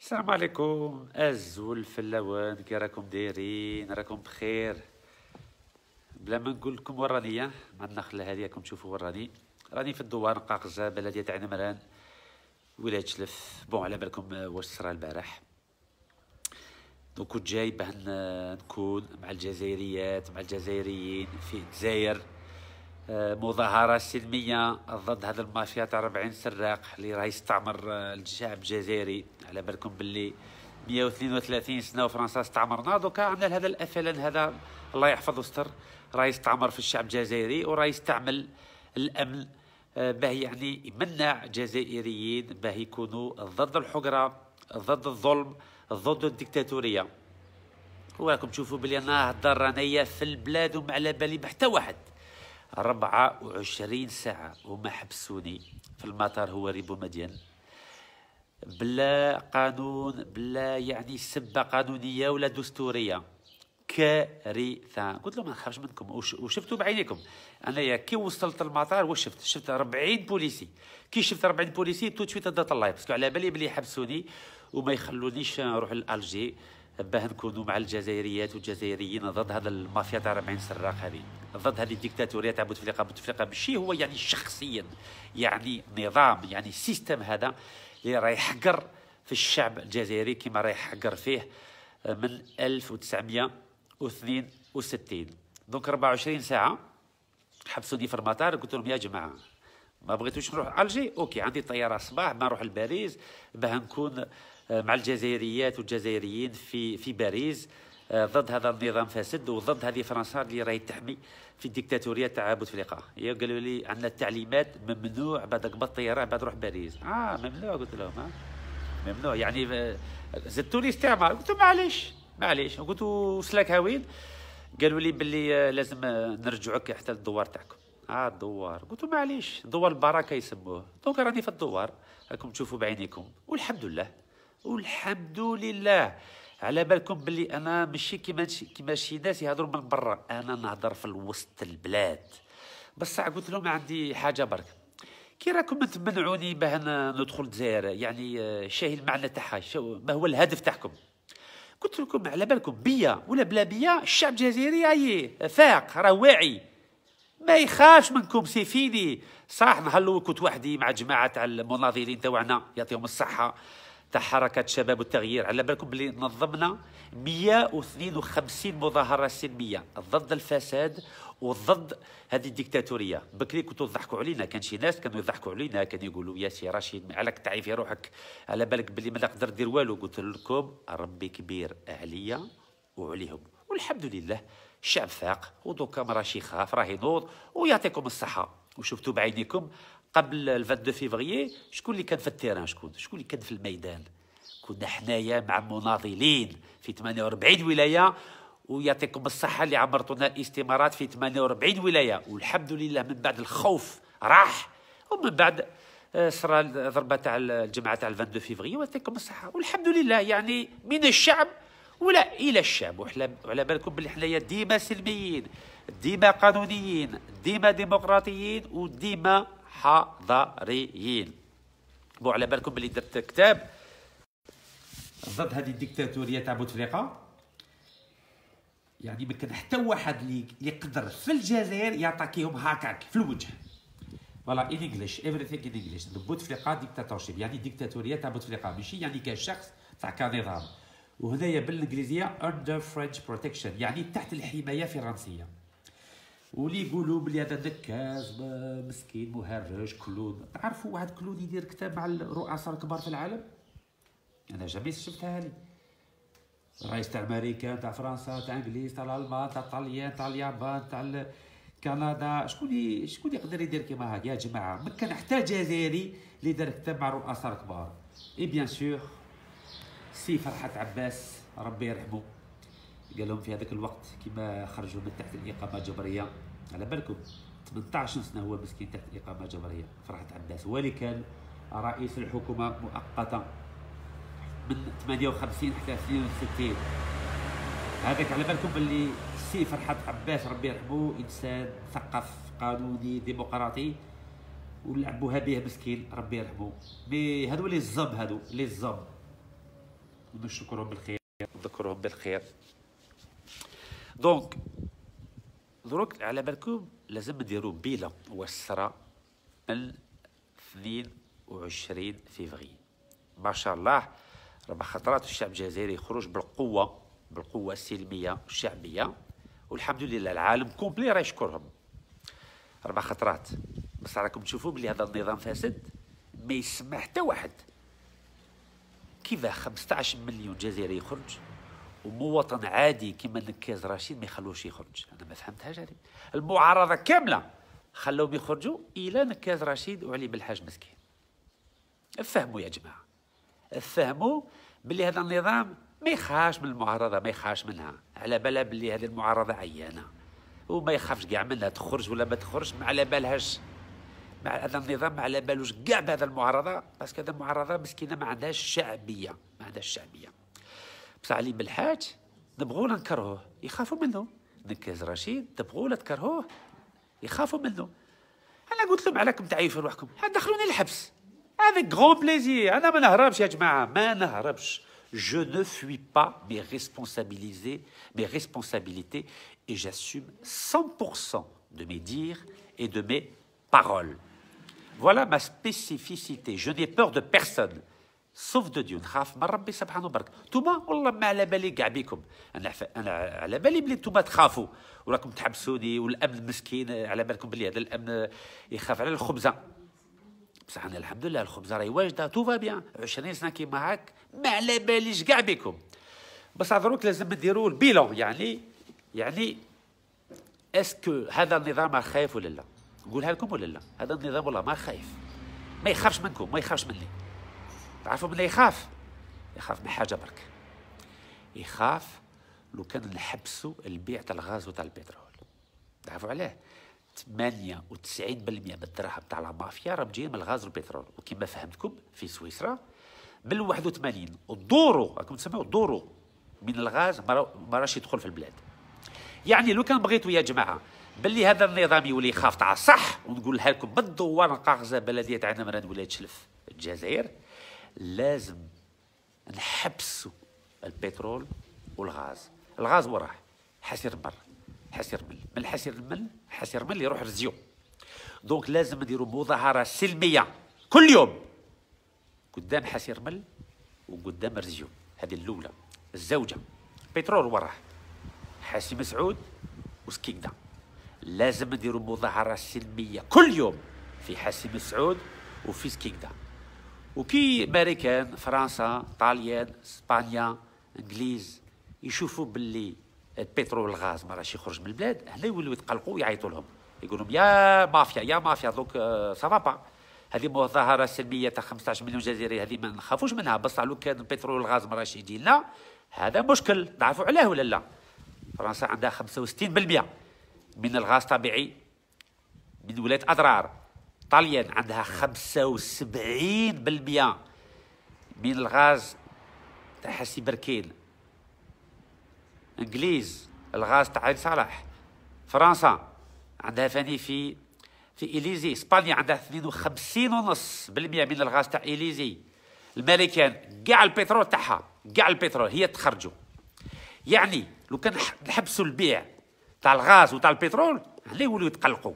السلام عليكم الزول الفلاوان، كي راكم دايرين؟ راكم بخير؟ بلا ما نقول لكم وين راني مع النخله هذه، راكم تشوفوا وين راني في الدوار نقاقزه بلديه عين مران ولايه شلف. بون على بالكم واش صرا البارح. كنت جاي باه نكون مع الجزائريات مع الجزائريين في الجزائر، مظاهرة سلمية ضد هذا المافيا تاع 40 سراق اللي راه يستعمر الشعب الجزائري. على بالكم باللي 132 سنة وفرنسا استعمرنا، دوكا عندنا هذا الأفلان هذا الله يحفظ ويستر، راه يستعمر في الشعب الجزائري وراه يستعمل الأمن باه يعني يمنع جزائريين باه يكونوا ضد الحقرة، ضد الظلم، ضد الديكتاتورية. وراكم تشوفوا بلي انا هضر رانيا في البلاد وما على بالي بحتى واحد. 24 ساعة وما حبسوني في المطار هو ريبو مديان، بلا قانون، بلا يعني سبة قانونية ولا دستورية. كارثة. قلت لهم ما نخافش منكم وشفتوا بعينيكم. انايا كي وصلت المطار واش شفت 40 بوليسي. كي شفت 40 بوليسي تو سويت هدات الله، باسكو على بالي بلي يحبسوني وما يخلونيش نروح لالجي باه نكونوا مع الجزائريات والجزائريين ضد هذا المافيا تاع 40 سراق هذه، ضد هذه الديكتاتوريه تاع بوتفليقه. بوتفليقه ماشي هو يعني شخصيا، يعني نظام، يعني سيستم هذا اللي راه يحقر في الشعب الجزائري كما راه يحقر فيه من 1962. دونك 24 ساعه حبسوني في المطار. قلت لهم يا جماعه ما بغيتوش نروح الجي، اوكي عندي طياره صباح ما نروح لباريس باه نكون مع الجزائريات والجزائريين في باريس ضد هذا النظام فاسد وضد هذه فرنسا اللي راهي تحمي في الديكتاتوريه تاع بوتفليقه. هي قالوا لي عندنا التعليمات ممنوع بعد قبض الطياره بعد نروح باريس. ممنوع. قلت لهم ممنوع يعني زدتوني استعمار. قلت لهم معليش. قلت وسلاك هاوين. قالوا لي باللي لازم نرجعوك حتى للدوار تاعكم. الدوار. قلت له معليش، دوار البركه يسموه. دونك راني في الدوار راكم تشوفوا بعينيكم والحمد لله. على بالكم باللي انا ماشي كيما شي ناس يهضروا من برا، انا نهضر في وسط البلاد. بصح قلت لهم عندي حاجه برك، كي راكم تمنعوني باه ندخل الجزائر، يعني شاهي المعنى تاعها، ما هو الهدف تاعكم؟ قلت لكم على بالكم بيا ولا بلا بيا الشعب الجزائري فاق، راه واعي، ما يخافش منكم. سيفيني صح نهلو كنت وحدي مع جماعه تاع المناضلين تاعنا يعطيهم الصحه تاع حركه شباب والتغيير. على بالكم بلي نظمنا 152 مظاهره سلميه ضد الفساد وضد هذه الديكتاتوريه. بكري كنتوا تضحكوا علينا، كان شي ناس كانوا يضحكوا علينا، كانوا يقولوا يا سي رشيد عليك تعرفي روحك، على بالك بلي ما نقدر ندير والو. قلت لكم ربي كبير عليا وعليهم، والحمد لله الشعب فاق ودوكا ما راهش يخاف، راه ينوض ويعطيكم الصحه. وشفتوا بعينيكم قبل 22 فيفري شكون اللي كان في التيران، شكون اللي كان في الميدان. كنا حنايا مع مناضلين في 48 ولايه، ويعطيكم الصحه اللي عمرتونا الاستمارات في 48 ولايه. والحمد لله من بعد الخوف راح، ومن بعد صرا الضربه تاع الجمعه تاع 22 فيفري ويعطيكم الصحه. والحمد لله يعني من الشعب ولا الى الشعب. وعلى بالكم بلي حنايا ديما سلميين، ديما قانونيين، ديما ديمقراطيين، وديما حضاريين. على بالكم بلي درت كتاب ضد هذه الديكتاتوريه تاع بوتفليقه. يعني ما كان حتى واحد اللي يقدر في الجزائر يعطاكيهم هكاك في الوجه. فوالا ان انجلش everything in English. بوتفليقه ديكتاتورشيب يعني ديكتاتوريه تاع بوتفليقه، ماشي يعني كشخص تاع كنظام. وهنايا بالانجليزيه under French protection يعني تحت الحمايه الفرنسيه. واللي يقولوا بلي هذا نكاز مسكين مهرج كلون. تعرفوا واحد كلون يدير كتاب مع الرؤساء الكبار في العالم؟ انا جامي شفتها لي. رئيس تاع امريكا، تاع فرنسا، تاع انجليز، تاع الالمان، تاع الطليان، تاع اليابان، تاع كندا. شكون يقدر يدير كيما هكا يا جماعه؟ ما كان حتى جزائري اللي دار كتاب مع الرؤساء الكبار. اي بيان سور سي فرحات عباس ربي يرحمه قال لهم في هذاك الوقت كيما خرجوا من تحت الاقامه الجبريه. على بالكم 18 سنه هو مسكين تحت الاقامه الجبريه فرحات عباس، هو اللي كان رئيس الحكومه مؤقتا من 58 حتى 62. هذاك على بالكم باللي سي فرحات عباس ربي يرحمه انسان مثقف قانوني ديمقراطي، ولعبوها به مسكين ربي يرحمه. مي هذو اللي الزم، هذو اللي الزم ونشكرهم بالخير ونذكرهم بالخير. دونك دروك على بالكم لازم نديرو بيلان وسرة من 22 فيفري. ما شاء الله 4 خطرات الشعب الجزائري يخرج بالقوة السلمية الشعبية، والحمد لله العالم كومبلي راه يشكرهم. 4 خطرات، بس راكم تشوفوا بلي هذا النظام فاسد، ما يسمح حتى واحد. كيفاه 15 مليون جزائري يخرج ومواطن عادي كيما نكاز رشيد ما يخلوش يخرج؟ انا ما فهمتهاش هذه. المعارضه كامله خلوهم يخرجوا الى نكاز رشيد وعلي بالحاج مسكين. افهموا يا جماعه، افهموا باللي هذا النظام ما يخافش من المعارضه، ما يخافش منها، على بالها باللي هذه المعارضه عيانه وما يخافش كاع منها، تخرج ولا ما تخرج ما على بالهاش. مع هذا النظام ما على بالوش كاع بهذا المعارضه، باسكو هذا المعارضه مسكينه ما عندهاش شعبيه، ما عندهاش شعبيه. بصح علي بالحاج نبغوا نكرهوه يخافوا منه، نكاز رشيد تبغوا تكرهوه يخافوا منه. انا قلت لهم عليكم تعيفوا روحكم، دخلوني الحبس، avec grand plaisir. انا ما نهربش يا جماعه، ما نهربش. Je ne fuis pas mes responsabilités et j'assume 100% de mes dires et de mes paroles. Voilà ma spécificité. Je n'ai peur de personne sauf de Dieu. نخاف من ربي سبحانه وبركاته. نتوما والله ما على بالي كاع بكم، انا على بالي بلي نتوما تخافوا وراكم تحبسوني، والامن مسكين على بالكم بلي هذا الامن يخاف على الخبزه. بصح انا الحمد لله الخبزه راهي واجده، توفا بيان. 20 سنه كيما هاك ما على باليش كاع بكم. بس دروك لازم نديروا البيلون، يعني اسكو هذا النظام خايف ولا لا؟ نقولها لكم ولا لا؟ هذا النظام والله ما خايف، ما يخافش منكم، ما يخافش مني. تعرفوا من يخاف؟ يخاف من حاجه برك، يخاف لو كان نحبسوا البيع تاع الغاز وتاع البترول. تعرفوا علاه؟ 98% من الدراهم تاع المافيا راهم جايين من الغاز والبترول، وكما فهمتكم في سويسرا بال 81 الدورو، راكم تسمعوا الدورو من الغاز ما راش يدخل في البلاد. يعني لو كان بغيتوا يا جماعه باللي هذا النظام يولي يخاف تاع صح، ونقولها لكم بالدوار نقاغزه بلديه تاعنا مراد ولايه شلف الجزائر، لازم نحبسوا البترول والغاز. الغاز وراه حسير مر، حسير مل، من حسير مل يروح رزيو. دونك لازم نديروا مظاهره سلميه كل يوم قدام حسير مل وقدام رزيو. هذه الاولى. الزوجه بترول وراه حاسي مسعود وسكيكدا. لازم نديروا مظاهره سلميه كل يوم في حاسي مسعود وفي سكيكدا. وكي امريكان فرنسا طاليان اسبانيا انجليز يشوفوا باللي البترول والغاز ما راش يخرج من البلاد، هنا يولوا يتقلقوا ويعيطوا لهم، يقولوا لهم يا مافيا يا مافيا. دونك سافا با. هذه مظاهره سلميه تاع 15 مليون جزائري، هذه ما نخافوش منها. بصح لو كان البترول والغاز ما راش يجي لنا هذا مشكل. تعرفوا علاه ولا لا؟ فرنسا عندها 65% من الغاز طبيعي من ولايه اضرار. طاليان عندها 75% من الغاز تاع حسي بركين. انجليز الغاز تاع عين صالح. فرنسا عندها فاني في إليزي. اسبانيا عندها 52.5% من الغاز تاع إليزي. الامريكان كاع البترول تاعها، كاع البترول هي تخرجوا. يعني لو كان نحبسوا البيع تاع الغاز وتاع البترول هنا يولوا يتقلقوا.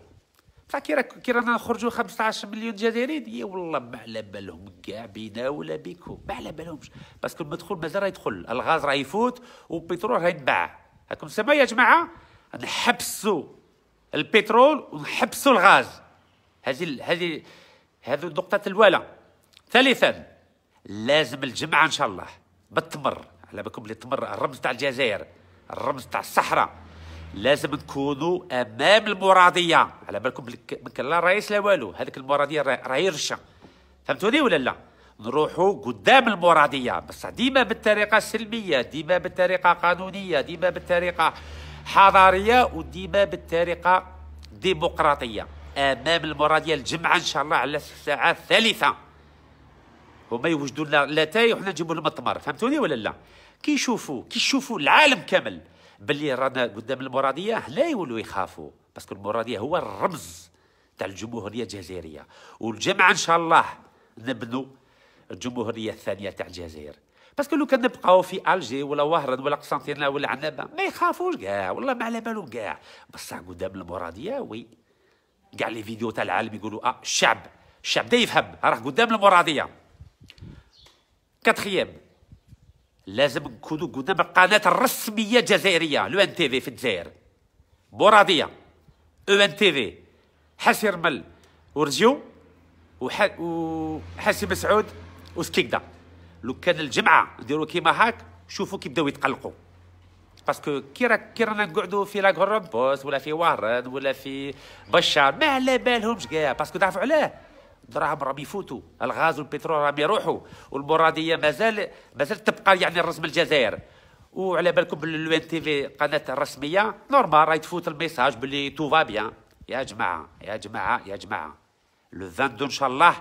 بصح كي رانا نخرجوا 15 مليون جزائري، يا والله ما على بالهم كاع بينا ولا بيكم، ما على بالهمش. باسكو المدخول مازال راه يدخل، الغاز راه يفوت والبترول راه يتباع. راكم سامعين يا جماعه؟ نحبسوا البترول ونحبسوا الغاز. هذه النقطة الأولى. ثالثا لازم الجمعة إن شاء الله بالتمر، على بالكم اللي التمر الرمز تاع الجزائر، الرمز تاع الصحراء. لازم نكونوا أمام المرادية، على بالكم ما كان لا رئيس لا والو، هذيك المرادية راهي رشة. فهمتوني ولا لا؟ نروحوا قدام المرادية، بس ديما بالطريقة السلمية، ديما بالطريقة قانونية، ديما بالطريقة حضارية، وديما بالطريقة ديمقراطية. أمام المرادية الجمعة إن شاء الله على الساعة 3. هما يوجدوا لنا لاتاي وحنا نجيبوا لهم التمر. فهمتوني ولا لا؟ كي يشوفوا العالم كامل باللي رانا قدام المرادية، لا يولوا يخافوا، باسكو المرادية هو الرمز تاع الجمهورية الجزائرية. والجمعة إن شاء الله نبنوا الجمهوريه الثانيه تاع الجزائر. باسكو لو كان نبقاو في الجي ولا وهران ولا قسنطينه ولا عنابه ما يخافوش كاع، والله ما على بالهم كاع. بصح قدام المراديه وي، كاع لي فيديو تاع العالم يقولوا الشعب دا يفهم، راه قدام المراديه. كاتخيام لازم نكونوا قدام القناه الرسميه الجزائريه لو ان تي في الجزائر، مراديه او ان تي في، حسي رمل ورجيو وحسي مسعود وسكيكدا. لو كان الجمعه نديروا كيما هاك شوفوا كي بداو يتقلقوا. باسكو كي رانا نقعدوا في لاكورون بوست ولا في وهران ولا في بشار ما على بالهمش كاع. باسكو تعرفوا علاه؟ الدراهم راهم يفوتوا، الغاز والبترول راهم يروحوا، والمراديه مازال تبقى يعني الرسم الجزائر. وعلى بالكم باللو ان تي في قناه الرسميه نورمال راهي تفوت الميساج باللي تو فا بيان. يا جماعه لو 22 ان شاء الله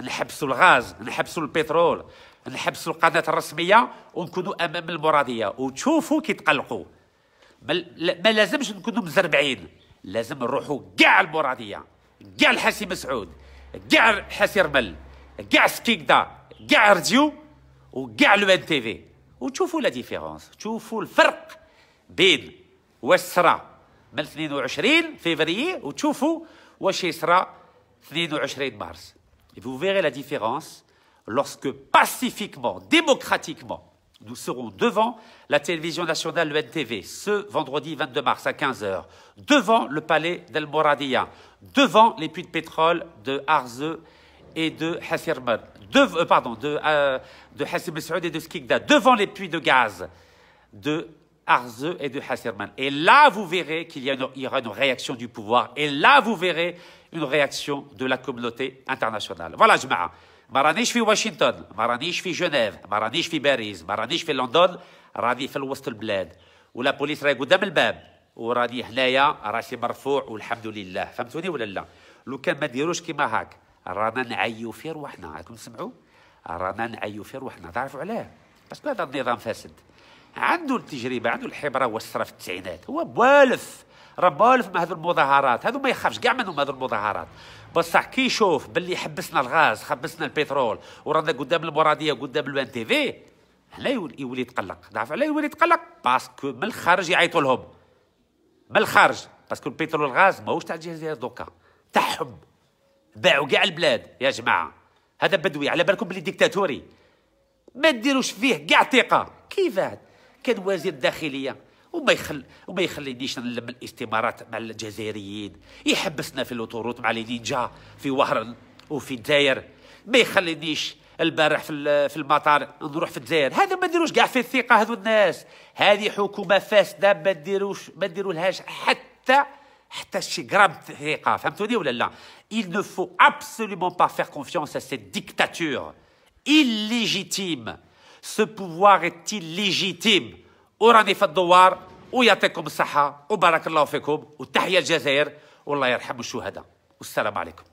نحبسوا الغاز، نحبسوا البترول، نحبسوا القناه الرسميه ونكونوا امام المراديه وتشوفوا كي تقلقوا. ما لازمش نكونوا مزربعين، لازم نروحوا كاع المراديه، كاع الحسي مسعود، كاع حسي رمل، كاع سكيكدا، كاع رجيو وكاع لو ان تي في، وتشوفوا لا ديفيرونس، تشوفوا الفرق بين واش صرا من 22 فيفري وتشوفوا واش يصرا 22 مارس. Vous verrez la différence lorsque pacifiquement, démocratiquement, nous serons devant la télévision nationale, le NTV, ce vendredi 22 mars à 15h, devant le palais d'El Moradia, devant les puits de pétrole de Arze et de Hassirman, de Hassim Saoud et de Skikda, devant les puits de gaz de Arze et de Hassirman. Et là, vous verrez qu'il y aura une réaction du pouvoir. Et là, vous verrez une réaction de la communauté internationale. Voilà, جماعة. ما رانيش في واشنطن، ما رانيش في جنيف، ما رانيش في باريس، ما رانيش في لندن، راني في وسط البلاد، ولا بوليس راهي قدام الباب، وراني هنايا راسي مرفوع والحمد لله. فهمتوني ولا لا؟ لو كان ما ديروش كيما هاك رانا نعيو في روحنا. راكم تسمعوا؟ رانا نعيو في روحنا. تعرفوا علاه؟ باسكو هذا النظام فاسد، عنده التجربه، عنده الحبره والسره في التسعينات، هو موالف، راه موالف مع هذو المظاهرات، هذو ما يخافش كاع منهم هذو المظاهرات. بصح كي يشوف باللي حبسنا الغاز، حبسنا البترول، ورانا قدام المراديه قدام الان تي في، هنا يولي يتقلق. تعرف علاه يولي يتقلق؟ باسكو من الخارج يعيطوا لهم، من الخارج، باسكو البترول والغاز ماهوش تاع الجزائر دوكا، تاعهم، باعوا كاع البلاد. يا جماعه هذا بدوي، على بالكم بلي ديكتاتوري، ما ديروش فيه كاع ثقه. كيفاه كان وزير الداخليه وما يخلينيش نلم الاستمارات مع الجزائريين، يحبسنا في الاوتوروت مع لي نينجا في وهران وفي الجزائر، ما يخلينيش البارح في المطار نروح في الجزائر. هذا ما ديروش كاع في الثقه هذو الناس. هذه حكومه فاسده، ما ديرولهاش حتى شي غرام ثقه. فهمتوني ولا لا؟ Il ne faut absolument pas faire confiance à cette dictature illégitime. Ce pouvoir est illégitime. وراني في الدوار، ويعطيكم الصحة وبارك الله فيكم، وتحية الجزائر، والله يرحم الشهداء، والسلام عليكم.